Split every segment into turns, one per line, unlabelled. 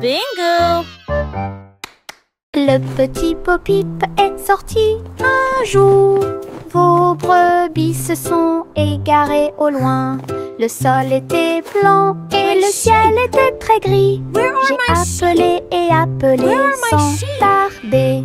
Bingo!
Le petit Bo-Peep est sorti un jour. Vos brebis se sont égarées au loin. Le sol était blanc et le ciel était très gris. J'ai appelé et appelé sans tarder.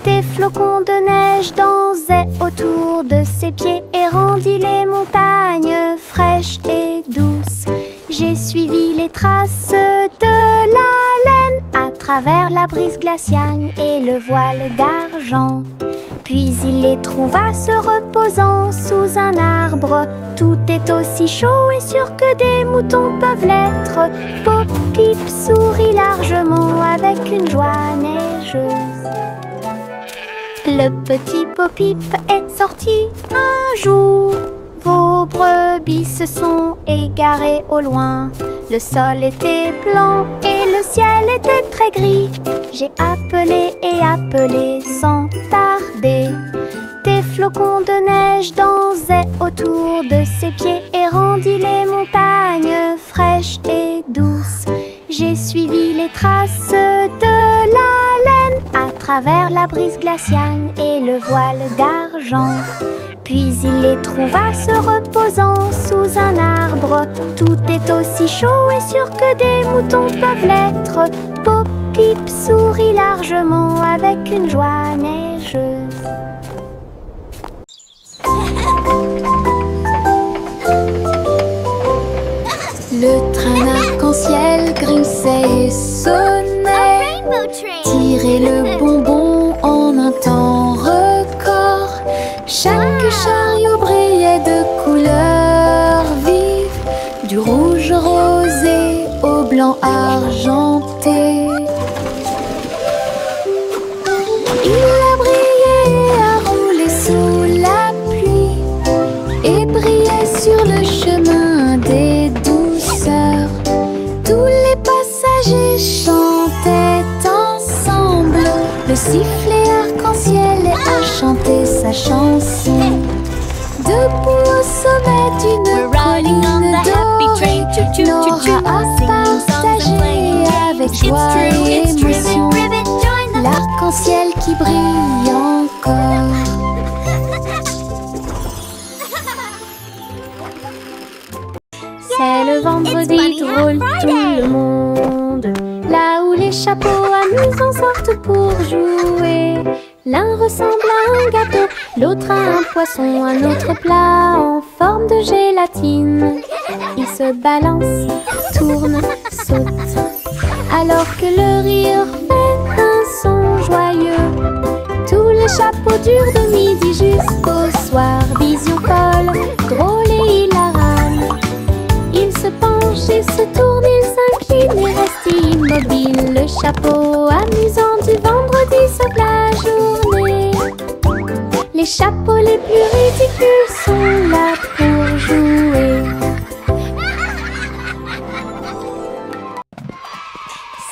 Des flocons de neige dansaient autour de ses pieds et rendit les montagnes fraîches et douces. J'ai suivi les traces de la laine à travers la brise glaciale et le voile d'argent. Puis il les trouva se reposant sous un arbre. Tout est aussi chaud et sûr que des moutons peuvent l'être. Bo-Peep sourit largement avec une joie neigeuse. Le petit Bo-Peep est sorti un jour. Vos brebis se sont égarées au loin. Le sol était blanc et le ciel était très gris. J'ai appelé et appelé sans tarder. Des flocons de neige dansaient autour de ses pieds et rendit les montagnes fraîches et douces. J'ai suivi les traces de la laine à travers la brise glaciale et le voile d'argent. Puis il les trouva se reposant sous un arbre. Tout est aussi chaud et sûr que des moutons peuvent l'être. Bo-Peep sourit largement avec une joie neigeuse.
Le train arc-en-ciel grinçait et sonnait. Tirait le bonbon en un temps record. Chaque chariot brillait de couleurs vives, du rouge rosé au blanc argenté. Il a brillé et a roulé sous la pluie et brillait sur le chemin des douceurs. Tous les passagers chantaient ensemble. Le sifflet arc-en-ciel a chanté sa chanson. Debout au sommet d'une colline dorée, Nora a partagé avec joie et émotion l'arc-en-ciel qui brille encore.
C'est le vendredi drôle, tout le monde. Là où les chapeaux amusants sortent pour jouer. L'un ressemble à un gâteau, l'autre à un poisson, un autre plat en forme de gélatine. Il se balance, tourne, saute, alors que le rire fait un son joyeux. Tous les chapeaux durent de midi jusqu'au soir. Vision folle, drôle et hilarane. Il se penche et se tourne, il s'incline et reste immobile. Le chapeau amusant du vendredi sauve la journée. Les chapeaux les plus ridicules sont là pour jouer.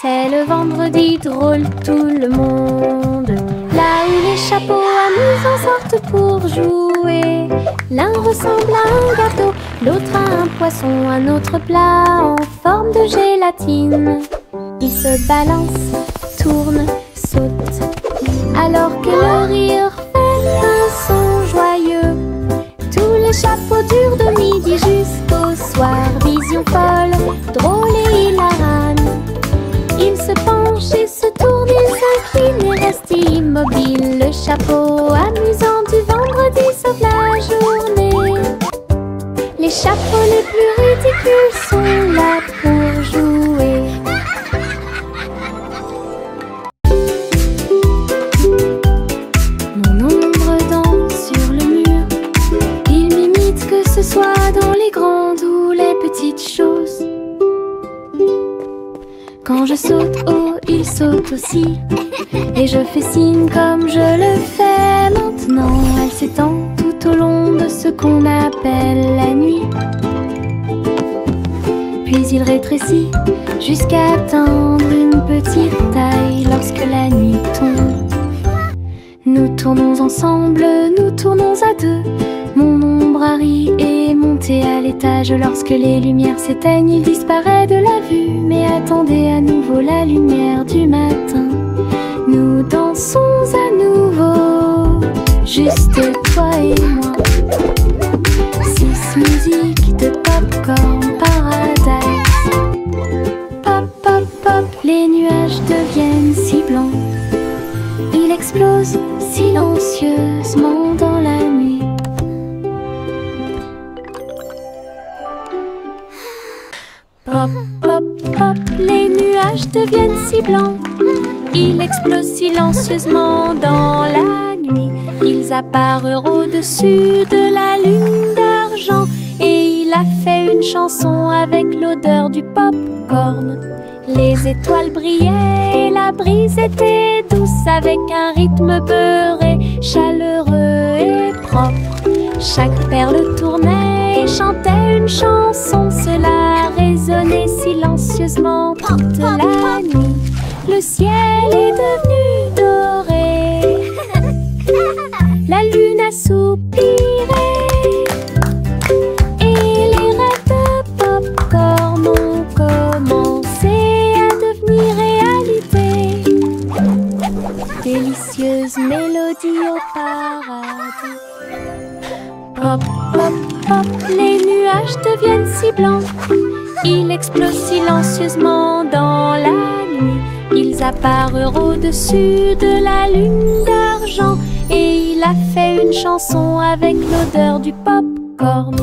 C'est le vendredi drôle, tout le monde. Là où les chapeaux amusants sortent pour jouer. L'un ressemble à un gâteau, l'autre à un poisson, un autre plat en forme de gélatine. Il se balance, tourne, saute, alors que le rire fait un son joyeux. Tous les chapeaux durent de midi jusqu'au soir. Vision folle, drôle et hilarane. Il se penche et se tourne, il s'incline et reste immobile. Le chapeau amusant du vendredi sauve la journée. Les chapeaux les plus ridicules sont là pour jouer. Mon ombre danse sur le mur. Il m'imite que ce soit dans les grandes ou les petites choses. Quand je saute haut, il saute aussi. Et je fais signe comme je le fais maintenant. Elle s'étend tout au long de ce qu'on appelle la nuit. Puis il rétrécit jusqu'à atteindre une petite taille lorsque la nuit tombe. Nous tournons ensemble, nous tournons à deux. Mon ombre
chambre Harry est monté à l'étage. Lorsque les lumières s'éteignent, il disparaît de la vue. Mais attendez à nouveau la lumière du matin. Nous dansons à nouveau, juste toi et moi. 6 musiques de Popcorn Paradise. Pop, pop, pop, les nuages deviennent si blancs. Il explose silencieusement dans la nuit. Pop, pop, pop, les nuages deviennent si blancs. Il explose silencieusement dans la nuit. Ils apparurent au-dessus de la lune d'argent. Et il a fait une chanson avec l'odeur du popcorn. Les étoiles brillaient et la brise était douce, avec un rythme beurré, chaleureux et propre. Chaque perle tournait et chantait une chanson. Cela résonnait silencieusement toute la nuit. Le ciel est devenu doré. La lune a soupiré. Et les rêves de popcorn ont commencé à devenir réalité. Délicieuse mélodie au paradis. Pop, pop, pop, les nuages deviennent si blancs. Ils explosent silencieusement dans la nuit. Ils apparurent au-dessus de la lune d'argent. Et il a fait une chanson avec l'odeur du popcorn.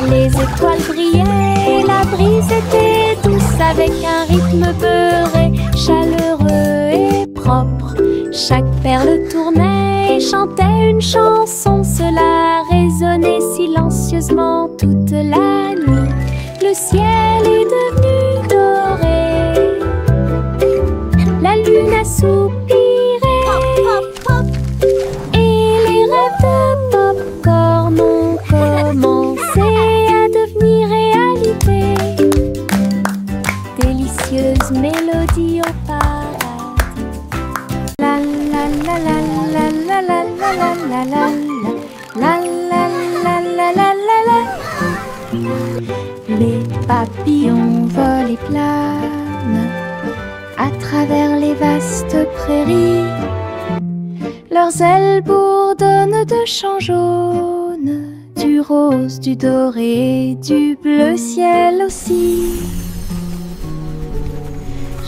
Les étoiles brillaient et la brise était douce, avec un rythme beurré, chaleureux et propre. Chaque perle tournait et chantait une chanson. Cela résonnait silencieusement toute la nuit. Le ciel est devenu doré. La lune a soupiré. Et les rêves de popcorn ont commencé à devenir réalité. Délicieuse mélodie au paradis. La la la la la la la la la la la la la la la la la. Les papillons volent et planent à travers les vastes prairies. Leurs ailes bourdonnent de chants jaunes, du rose, du doré, du bleu ciel aussi.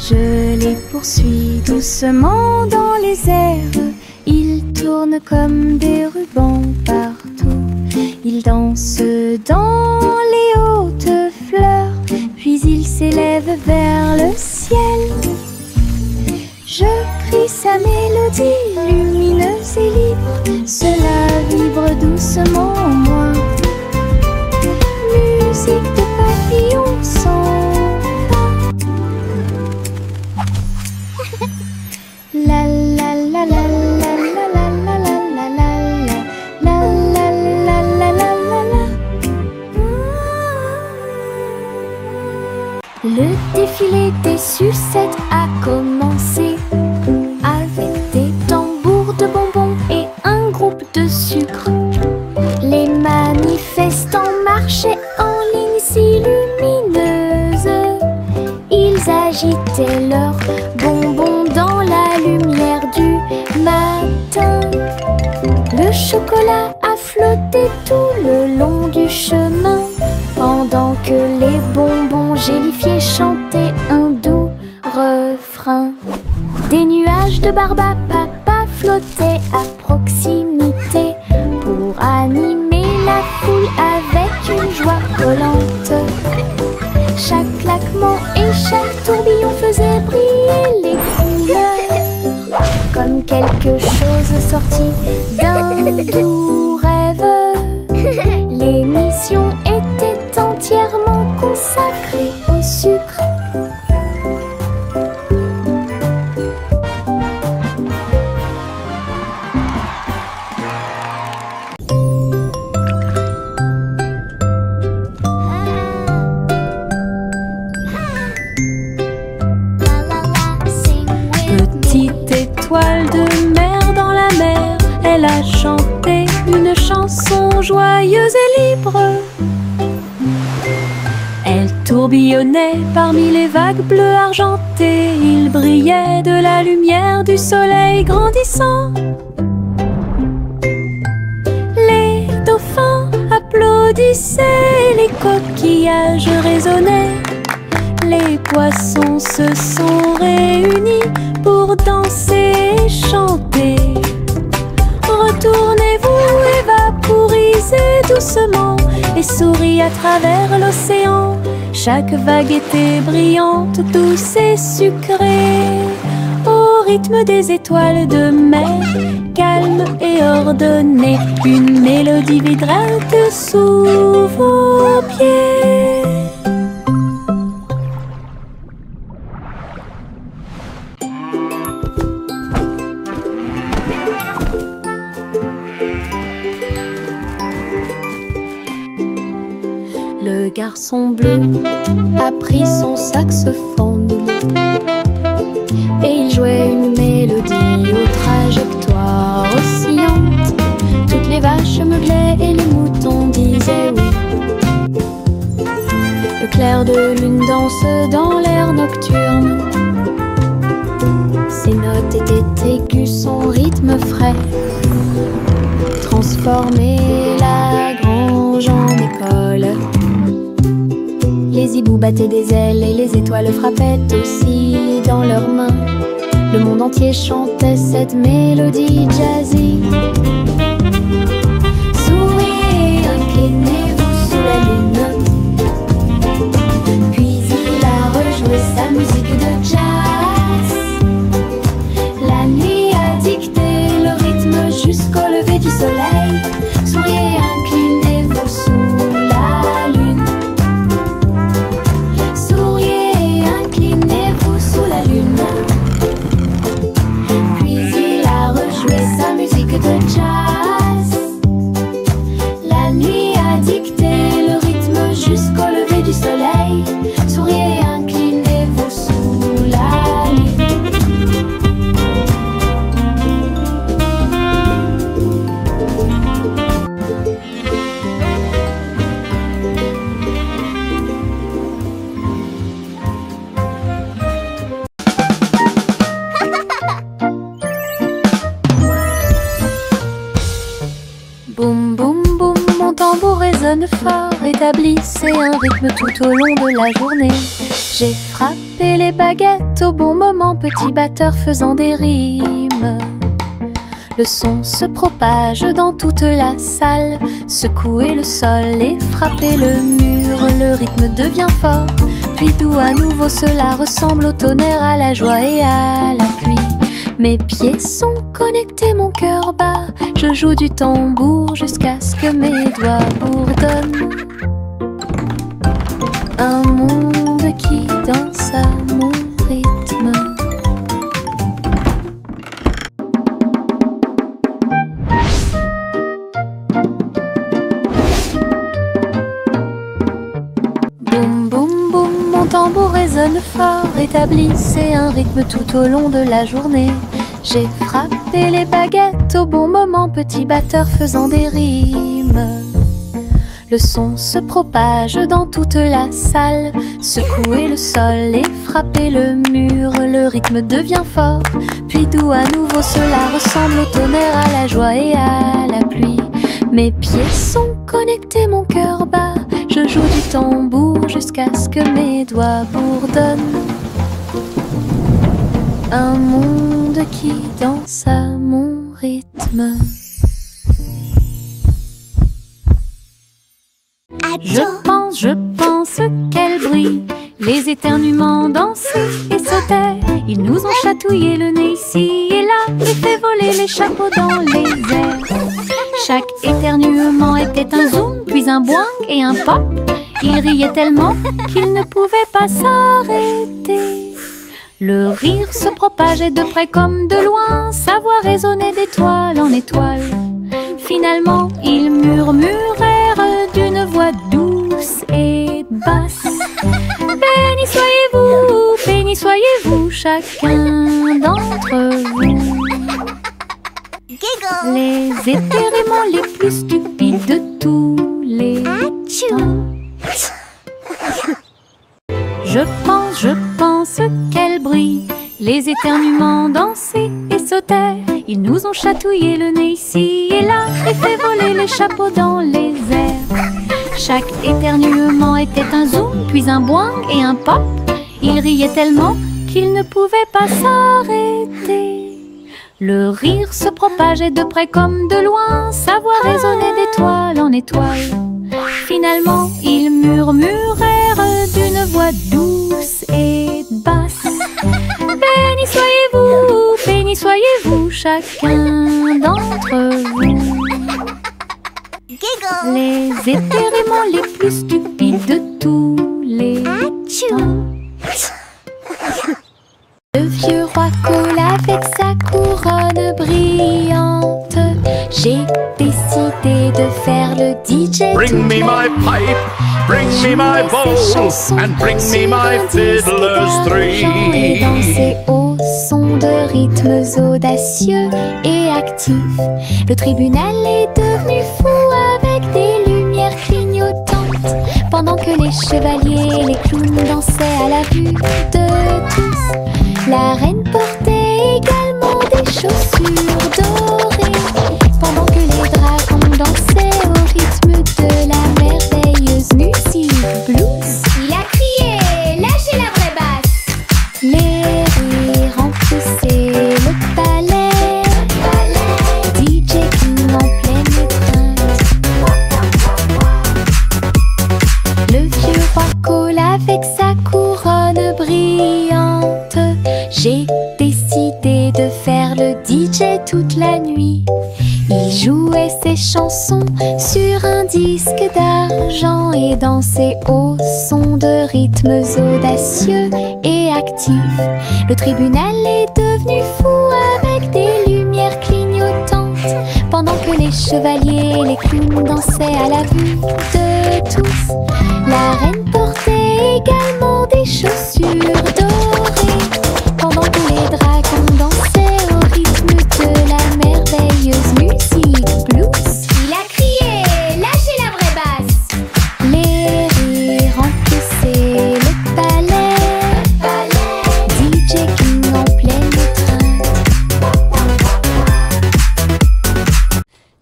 Je les poursuis doucement dans les airs. Ils tournent comme des rubans partout. Ils dansent dans les hautes fleurs, puis ils s'élèvent vers le ciel. Je crie sa mélodie lumineuse et libre. Cela vibre doucement en moi. Musique de papillons sans fin. La la la la la la la la la la la la la la la la. Le défilé des sucettes a commencé, avec des tambours de bonbons et un groupe de sucre. Les manifestants marchaient en ligne si lumineuse. Ils agitaient leurs bonbons dans la lumière du matin. Le chocolat a flotté tout le long du chemin, pendant que les bonbons gélifiés chantaient un doux refrain. Des nuages de barbe à papa flottaient à proximité pour animer la foule avec une joie collante. Chaque claquement et chaque tourbillon faisait briller les couleurs, comme quelque chose sorti d'un doux rêve. L'émission était entièrement consacrée au sucre. Petite étoile de mer dans la mer, elle a chanté une chanson joyeuse et libre.
tourbillonnait parmi les vagues bleues argentées. Il brillait de la lumière du soleil grandissant. Les dauphins applaudissaient, les coquillages résonnaient. Les poissons se sont réunis pour danser et chanter. Retournez-vous et vaporisez doucement et souriez à travers l'océan. Chaque vague était brillante, douce et sucrée, au rythme des étoiles de mer, calme et ordonnée. Une mélodie vibrante sous vos pieds. Le garçon bleu a pris son saxophone et il jouait une mélodie aux trajectoires oscillantes. Toutes les vaches meuglaient et les moutons disaient oui. Le clair de lune danse dans l'air nocturne. Ses notes étaient aiguës, son rythme frais transformait la grange en école. Les hiboux battaient des ailes et les étoiles frappaient aussi dans leurs mains. Le monde entier chantait cette mélodie jazzy. Souriez, inclinez-vous sous la lune. Puis il a rejoué sa musique de jazz. La nuit a dicté le rythme jusqu'au lever du soleil. Souriez, inclinez-vous sous la lune. Souriez, inclinez-vous sous la lune. Puis il a rejoué sa musique de jazz. La nuit a dicté le rythme jusqu'au lever du soleil. Souriez, inclinez-vous sous la lune. Boum boum boum, mon tambour résonne fort, établissez un rythme tout au long de la journée. J'ai frappé les baguettes au bon moment, petit batteur faisant des rimes. Le son se propage dans toute la salle, secouez le sol et frappez le mur. Le rythme devient fort, puis doux à nouveau, cela ressemble au tonnerre, à la joie et à la pluie. Mes pieds sont connectés, mon cœur bat. Je joue du tambour jusqu'à ce que mes doigts bourdonnent. Un monde qui danse à mon rythme. Boum boum boum, mon tambour résonne fort, établissez un rythme tout au long de la journée. J'ai frappé les baguettes au bon moment, petit batteur faisant des rimes. Le son se propage dans toute la salle, secouez le sol et frappez le mur. Le rythme devient fort, puis doux à nouveau, cela ressemble au tonnerre, à la joie et à la pluie. Mes pieds sont connectés, mon cœur bat. Je joue du tambour jusqu'à ce que mes doigts bourdonnent. Un monde qui danse à mon rythme. Je pense qu'elle brille. Les éternuements dansaient et sautaient. Ils nous ont chatouillé le nez ici et là, et fait voler les chapeaux dans les airs. Chaque éternuement était un zoom, puis un boing et un pop. Ils riaient tellement qu'ils ne pouvaient pas s'arrêter. Le rire se propageait de près comme de loin, sa voix résonnait d'étoile en étoile. Finalement, ils murmurèrent d'une voix douce et basse. Béni soyez-vous, chacun d'entre vous. Les éternuements les plus stupides de tous les temps. je pense qu'elle brille. Les éternuements dansaient et sautaient. Ils nous ont chatouillé le nez ici et là et fait voler les chapeaux dans les airs. Chaque éternuement était un zoom, puis un boing et un pop. Ils riaient tellement qu'ils ne pouvaient pas s'arrêter. Le rire se propageait de près comme de loin, sa voix résonnait d'étoile en étoile. Finalement, ils murmurèrent d'une voix douce et basse. Béni soyez-vous, chacun d'entre vous. Les éternuements les plus stupides de tous les temps. Le vieux roi colle avec sa couronne brillante. J'ai décidé de faire le DJ.
Bring me my pipe, bring me my bowl, and bring me my fiddler's three.
Et danser au son de rythmes audacieux et actifs. Le tribunal est devenu fou avec des lumières clignotantes, pendant que les chevaliers et les clowns dansaient à la vue de tous. La reine portait également des chaussures dorées, pendant que les dragons dansaient au rythme de la merveilleuse musique blues.
Il a crié, lâchez la vraie basse.
Les rires remplissaient le palais, DJ King en pleine étreinte. Le vieux roi colle avec sa couronne brillante. J'ai décidé de faire le DJ toute la nuit. Il jouait ses chansons sur un disque d'argent et dansait au son de rythmes audacieux et actifs. Le tribunal est devenu fou avec des lumières clignotantes, pendant que les chevaliers et les clowns dansaient à la vue de tous. La reine portait également des chaussures dorées, pendant que les dragons dansaient au rythme de la merveilleuse musique blues.
Il a crié, lâchez la vraie basse.
Les rires remplissaient le palais, DJ King en pleine étreinte.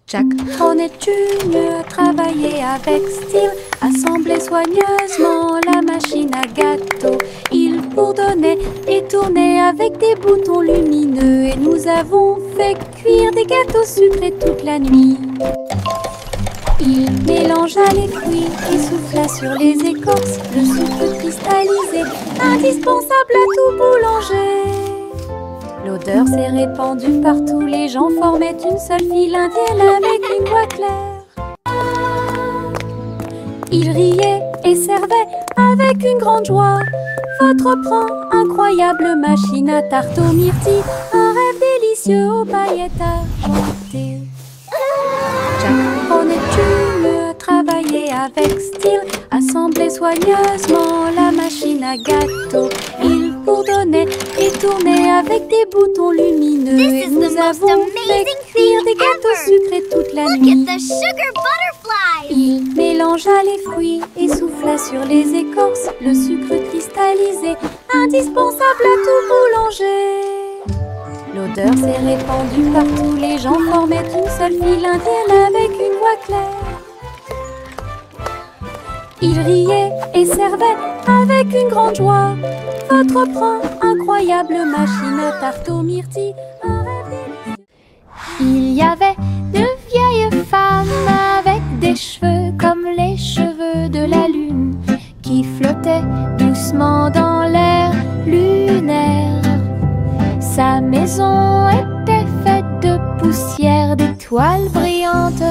Jack Hornet Jr. a travaillé avec style, assemblé soigneusement la machine à gâteau. Il bourdonnait et tournait avec des boutons lumineux, et nous avons fait cuire des gâteaux sucrés toute la nuit. Il mélangea les fruits et souffla sur les écorces le sucre cristallisé, indispensable à tout boulanger. L'odeur s'est répandue partout, les gens formaient une seule file indienne avec une voix claire. Il riait et servait avec une grande joie votre pran, incroyable machine à tarte aux myrtilles, un rêve délicieux aux paillettes argentées. Jack Hornet Jr. a travaillé avec style, assemblé soigneusement la machine à gâteau. Il bourdonnait et tournait avec des boutons lumineux, et nous avons fait cuire des gâteaux sucrés toute la nuit. Il mélangea les fruits et souffla sur les écorces le sucre cristallisé, indispensable à tout boulanger. L'odeur s'est répandue partout, les gens formaient une seule file indienne avec une voix claire. Il riait et servait avec une grande joie votre pran, incroyable machine à tarte aux myrtilles, un rêve délicieux. Il y avait de vieilles femmes avec des cheveux comme les cheveux de la lune, qui flottaient doucement dans l'air lunaire. Sa maison était faite de poussière, d'étoiles brillantes,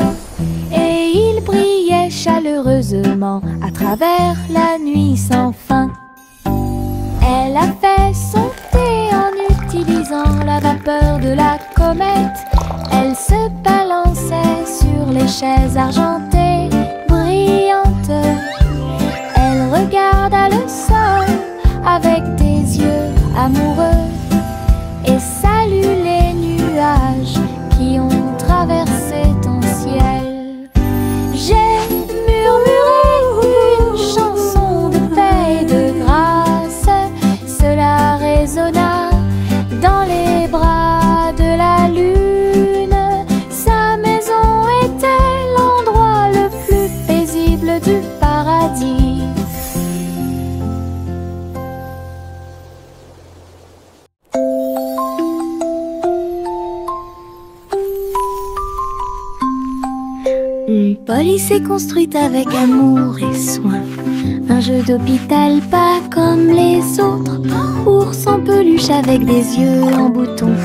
et il brillait chaleureusement à travers la nuit sans fin. Elle a fait son thé en utilisant la vapeur de la comète. Elle se balançait sur les chaises argentées brillantes. Elle regarda le sol avec des yeux amoureux et salue les nuages qui ont traversé ton ciel. J'ai murmuré une chanson de paix Polly s'est construite avec amour et soin un jeu d'hôpital pas comme les autres. Ours en peluche avec des yeux en bouton.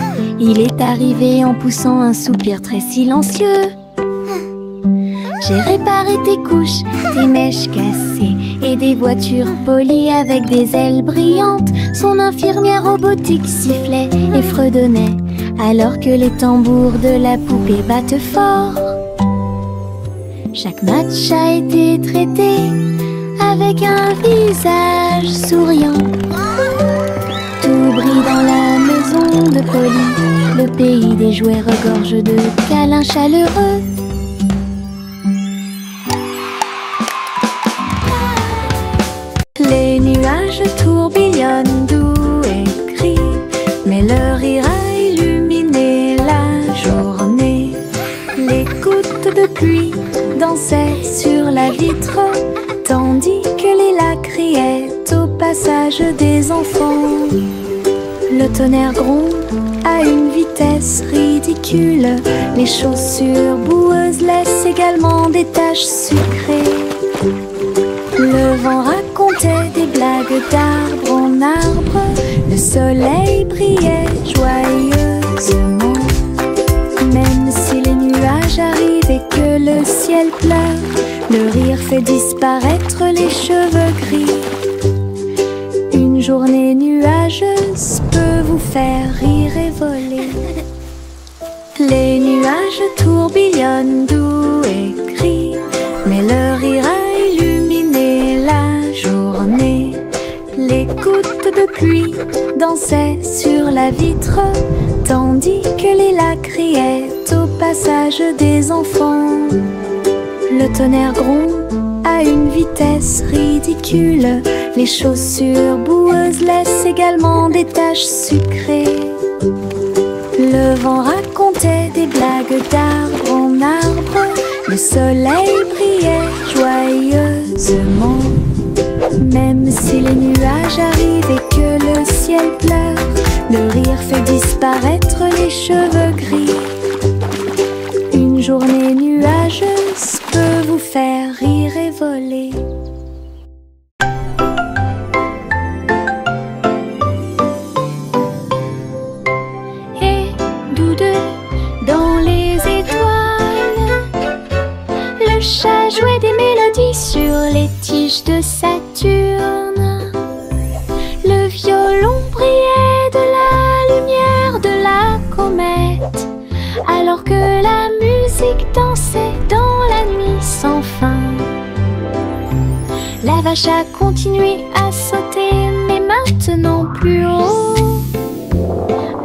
Il est arrivé en poussant un soupir très silencieux. J'ai réparé tes couches, tes mèches cassées et des voitures polies avec des ailes brillantes. Son infirmière robotique sifflait et fredonnait alors que les tambours de la poupée battent fort. Chaque match a été traité avec un visage souriant. Tout brille dans la maison de Polly. Le pays des jouets regorge de câlins chaleureux. Les nuages tourbillonnent doux et gris, mais leur rire a illuminé la journée. Les gouttes de pluie dansaient sur la vitre, tandis que les lacs criaient au passage des enfants. Le tonnerre gronde à une vitesse ridicule. Les chaussures boueuses laissent également des taches sucrées. Le vent racontait des blagues d'arbre en arbre. Le soleil brillait joyeusement. Même si les nuages arrivent et que le ciel pleure, le rire fait disparaître les cheveux gris. Une journée nuageuse peut vous faire rire et voler. Les nuages tourbillonnent doux et gris, mais leur rire a illuminé la journée. Les gouttes de pluie dansaient sur la vitre, tandis que les lacs criaient au passage des enfants. Le tonnerre gronde à une vitesse ridicule. Les chaussures boueuses laissent également des taches sucrées. Le vent racontait des blagues d'arbre en arbre. Le soleil brillait joyeusement. Même si les nuages arrivent et que le ciel pleure, le rire fait disparaître les cheveux gris. Une journée nuageuse peut vous faire rire et voler. Et doudeux dans les étoiles, le chat jouait des mélodies sur les tiges de Saturne. Le violon brillait de la lumière de la comète, alors que la musique dansait dans la nuit sans fin. La vache a continué à sauter, mais maintenant plus haut.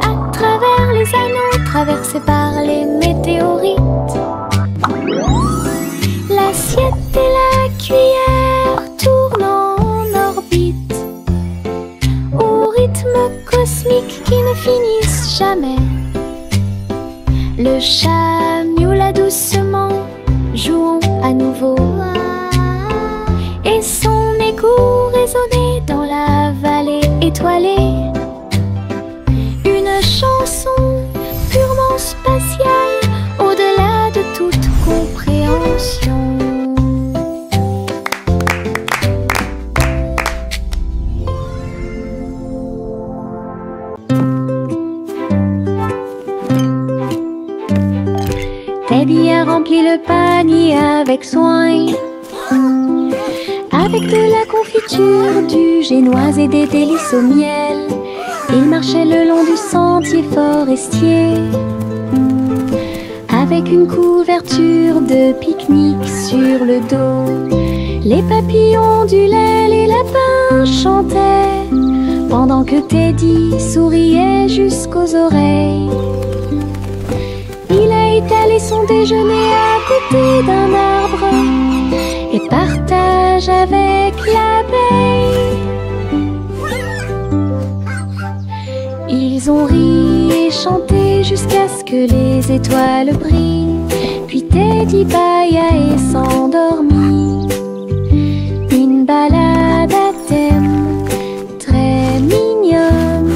À travers les anneaux traversés par les météorites, l'assiette et la cuillère tournent en orbite, au rythme cosmique qui ne finissent jamais. Le chat miaula doucement, jouons à nouveau. Et son écho résonnait dans la vallée étoilée. Une chanson purement spatiale, au-delà de toute compréhension. Teddy a rempli le panier avec soin, avec de la confiture, du génoise et des délices au miel. Il marchait le long du sentier forestier, avec une couverture de pique-nique sur le dos. Les papillons ondulaient, les lapins chantaient, pendant que Teddy souriait jusqu'aux oreilles. Il a étalé son déjeuner à côté d'un arbre et partage avec l'abeille. Ils ont ri et chanté jusqu'à ce que les étoiles brillent. Puis Teddy bâilla et s'endormit. Une balade à thème très mignonne.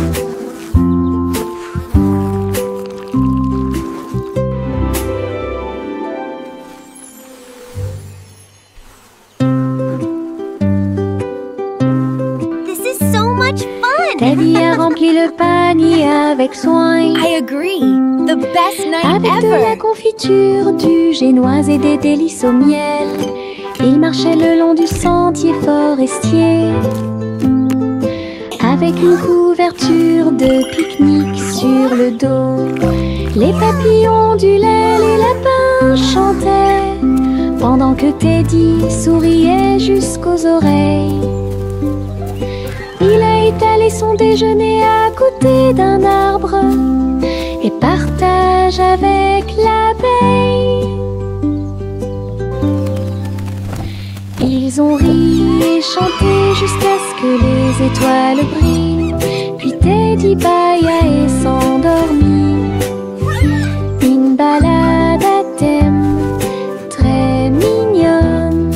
Teddy a rempli le panier avec soin.
I agree. The best night
Avec de la
ever.
confiture, du génoise et des délices au miel, il marchait le long du sentier forestier, avec une couverture de pique-nique sur le dos. Les papillons du lait, les lapins chantaient, pendant que Teddy souriait jusqu'aux oreilles. Il a étalé son déjeuner à côté d'un arbre et partage avec l'abeille. Ils ont ri et chanté jusqu'à ce que les étoiles brillent. Puis Teddy bâilla et s'endormit. Une balade à thème très mignonne.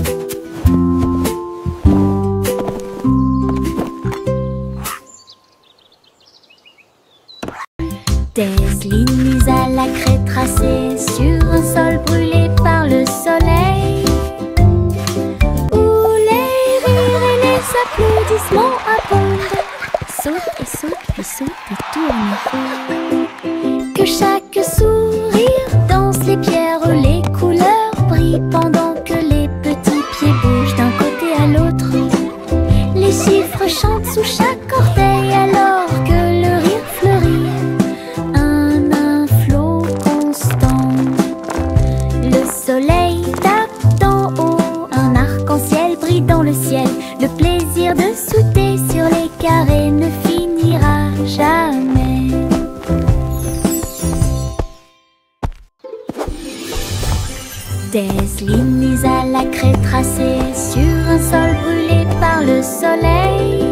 Des lignes mises à la craie tracées sur un sol brûlé par le soleil, où les rires et les applaudissements abondent. Saute et saute, puis saute et tourne. Que chaque sourire danse les pierres, les couleurs brillent pendant que les petits pieds bougent d'un côté à l'autre. Les chiffres chantent sous chaque orteil alors que le rire fleurit. Un flot constant. Le soleil tape d'en haut, un arc-en-ciel brille dans le ciel. Le plaisir de sauter sur les carrés ne finira jamais. Des lignes mises à la craie tracées sur un sol brûlé par le soleil,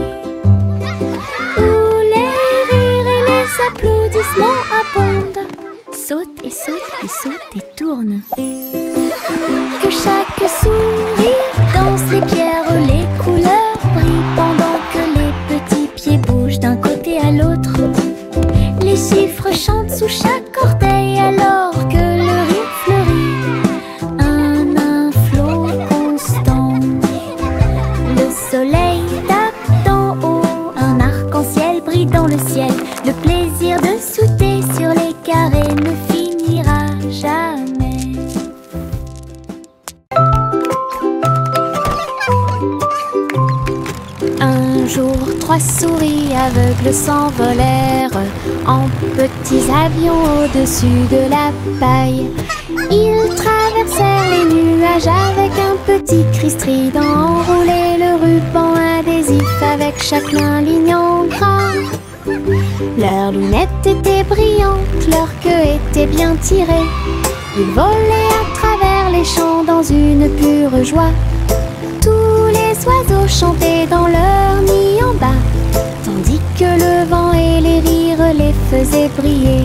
où les rires et les applaudissements abondent. Saute et saute et saute et tourne. Que chaque sourire danse les pierres, les couleurs brillent pendant que les petits pieds bougent d'un côté à l'autre. Les chiffres chantent sous chaque orteil alors que le rire fleurit. Un flot constant. Le soleil tape d'en haut, un arc-en-ciel brille dans le ciel. Le plaisir de sauter sur les carrés ne finira jamais. Un jour, 3 souris aveugles s'envolèrent en petits avions au-dessus de la paille. Ils traversèrent les nuages avec un petit cri strident, enroulé le ruban adhésif avec chaque main ligne en gras. Leurs lunettes étaient brillantes, leur queue était bien tirée. Ils volaient à travers les champs dans une pure joie. Tous les oiseaux chantaient dans leur nid en bas, tandis que le vent et les rires les faisaient briller.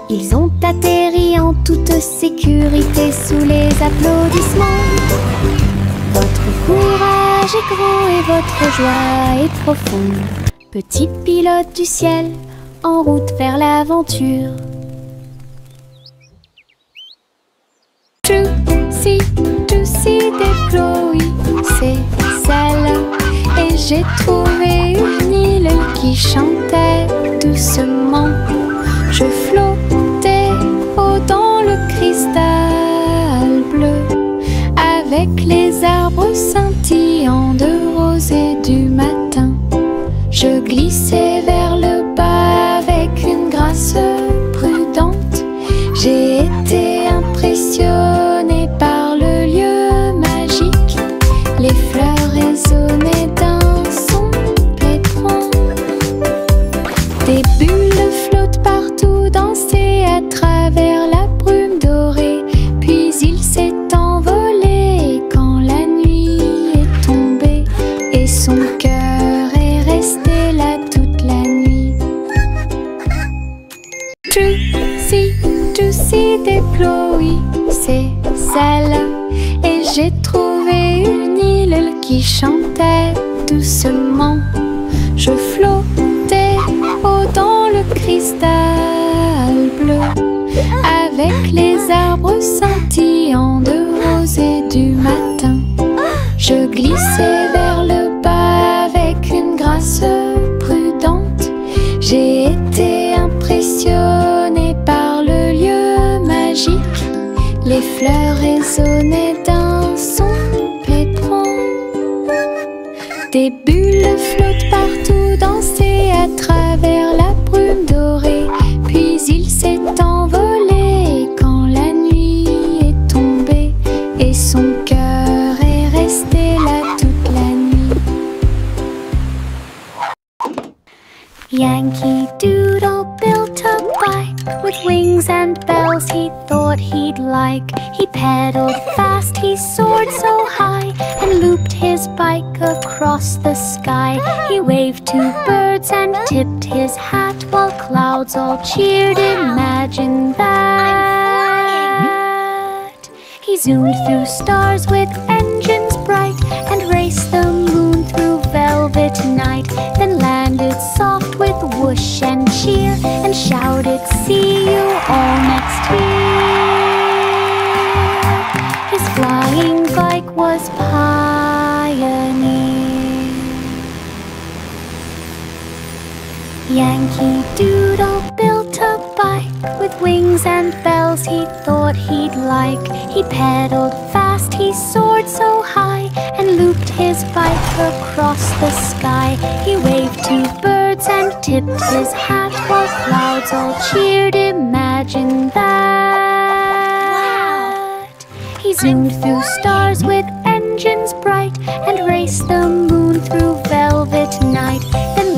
Ils ont atterri en toute sécurité sous les applaudissements. Votre courage est grand et votre joie est profonde. Petits pilotes du ciel, en route vers l'aventure.
Juicy des Chloé, c'est celle. Et j'ai trouvé une île qui chantait doucement. Je flottais haut dans le cristal bleu, avec les arbres scintillants de rosée du matin. Je glissais vers le bas avec une grâce prudente. J'ai été impressionnée par le lieu magique. Les fleurs résonnaient d'un son pétrant. Des bulles flottent partout, dansaient à travers la brume dorée. Puis il s'est envolé quand la nuit est tombée, et son cœur est resté là toute la nuit. Juicy des Chloé, c'est celle. Et j'ai trouvé une île qui chantait doucement. Je flottais haut dans le cristal bleu, avec les arbres scintillants de rosée du matin. Je glissais vers le bas avec une grâce prudente. J'ai été impressionnée par le lieu magique. Les fleurs résonnaient d'un son pétrant. Des bulles flottent partout, dansaient à travers la brume dorée. Puis il s'est envolé quand la nuit est tombée. Et son cœur est resté là toute la nuit.
Yankee Doodle built a bike with wings and bells he thought he'd like. He pedaled fast, he soared so high, and looped his bike across the sky. He waved to birds and tipped his hat while clouds all cheered. Imagine that. He zoomed through stars with engines bright and raced the moon through velvet night. Then landed soft with whoosh and cheer and shouted, "See you all next year." His flying bike was Pioneer. Yankee Doodle built a bike with wings and bells he thought he'd like. He pedaled fast, he soared so high, and looped his bike across the sky. He waved to birds and tipped his hat while clouds all cheered. Imagine that. He zoomed through stars with engines bright and raced the moon through velvet night. Then